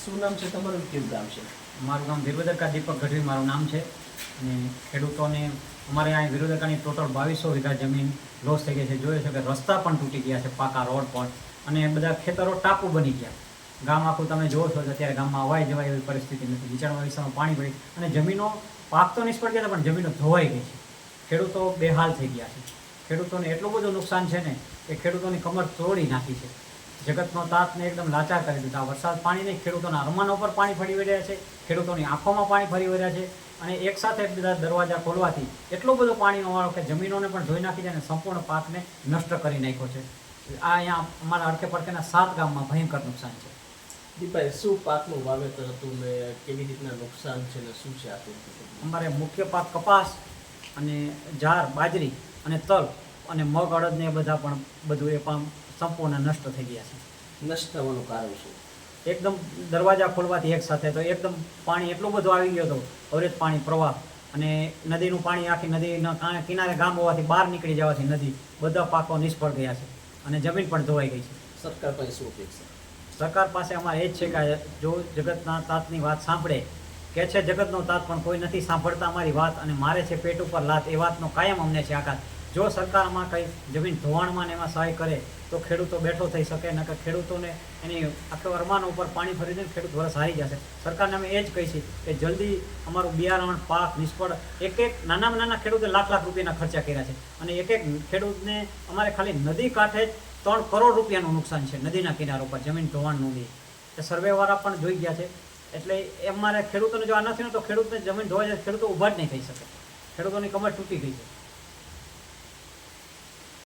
શું નામ છે તમારું, કેવું ગામ છે? મારું નામ વિરોધકા દીપક ગઢવી મારું નામ છે અને ખેડૂતોને અમારે અહીં વિરોધકાની ટોટલ 2200 વીઘા જમીન લોસ થઈ ગઈ છે. જોયું છે કે રસ્તા પણ તૂટી ગયા છે, પાકા રોડ પણ, અને બધા ખેતરો ટાપુ બની ગયા. ગામ આખું તમે જોવો છો કે અત્યારે ગામમાં અવાય જવાય એવી પરિસ્થિતિ નથી. નીચાણવાળા વિસ્તારમાં પાણી પડી અને જમીનો પાક તો નિષ્ફળ ગયા પણ જમીનો ધોવાઈ ગઈ છે. ખેડૂતો બેહાલ થઈ ગયા છે. ખેડૂતોને એટલું બધું નુકસાન છે ને કે ખેડૂતોની કમર તોડી નાખી છે. જગતનો તાતને એકદમ લાચાર કરી દીધા. વરસાદ પાણી નહીં, ખેડૂતોના અરમાનો પર પાણી ફરી વળ્યા છે, ખેડૂતોની આંખોમાં પાણી ફરી વળ્યા છે. અને એકસાથે બધા દરવાજા ખોલવાથી એટલો બધો પાણીનો વાળો કે જમીનોને પણ ધોઈ નાખી છે અને સંપૂર્ણ પાકને નષ્ટ કરી નાખ્યો છે. આ અહીંયા અમારા અડકે પડકેના 7 ગામમાં ભયંકર નુકસાન છે. દીપભાઈ, શું પાકનું વાવેતર હતું ને કેવી રીતના નુકસાન છે ને શું છે આપે? અમારે મુખ્ય પાક કપાસ અને જાર, બાજરી અને તલ અને મગ, અડદ ને એ બધા પણ બધું એ પણ સંપૂર્ણ નષ્ટ થઈ ગયા છે. નષ્ટ થવાનું કારણ શું? એકદમ દરવાજા ખોલવાથી એક સાથે તો એકદમ પાણી એટલું બધું આવી ગયો હતો, અવિરત પાણી પ્રવાહ, અને નદીનું પાણી આખી નદીના કિનારે ગામ હોવાથી બહાર નીકળી જવાથી નદી બધા પાકો નિષ્ફળ ગયા છે અને જમીન પણ ધોવાઈ ગઈ છે. સરકાર પાસે શું અપેક્ષા? સરકાર પાસે અમારે એ જ છે કે જો જગતના તાતની વાત સાંભળે, કે છે જગતનો તાત પણ કોઈ નથી સાંભળતા અમારી વાત, અને મારે છે પેટ ઉપર લાત, એ વાતનો કાયમ અમને છે આઘાત. જો સરકારમાં કંઈ જમીન ધોવાણમાં ને એમાં સહાય કરે તો ખેડૂતો બેઠો થઈ શકે, નકર ખેડૂતોને એની આખા અરમાનો ઉપર પાણી ફરી દઈને ખેડૂત વરસ હારી જશે. સરકારને અમે એ જ કહીશું કે જલ્દી અમારું બિયારણ, પાક નિષ્ફળ, એક નાનામાં નાના ખેડૂતે લાખ રૂપિયાના ખર્ચા કર્યા છે અને એક ખેડૂતને અમારે ખાલી નદી કાંઠે 3 કરોડ રૂપિયાનું નુકસાન છે. નદીના કિનારો પર જમીન ધોવાણનું બી એ સર્વેવાળા પણ જોઈ ગયા છે. એટલે અમારે ખેડૂતોને જો આ નથી ને તો ખેડૂતને જમીન ધોવાઈ જાય, ખેડૂતો ઊભા જ નહીં થઈ શકે. ખેડૂતોની કમર તૂટી ગઈ છે.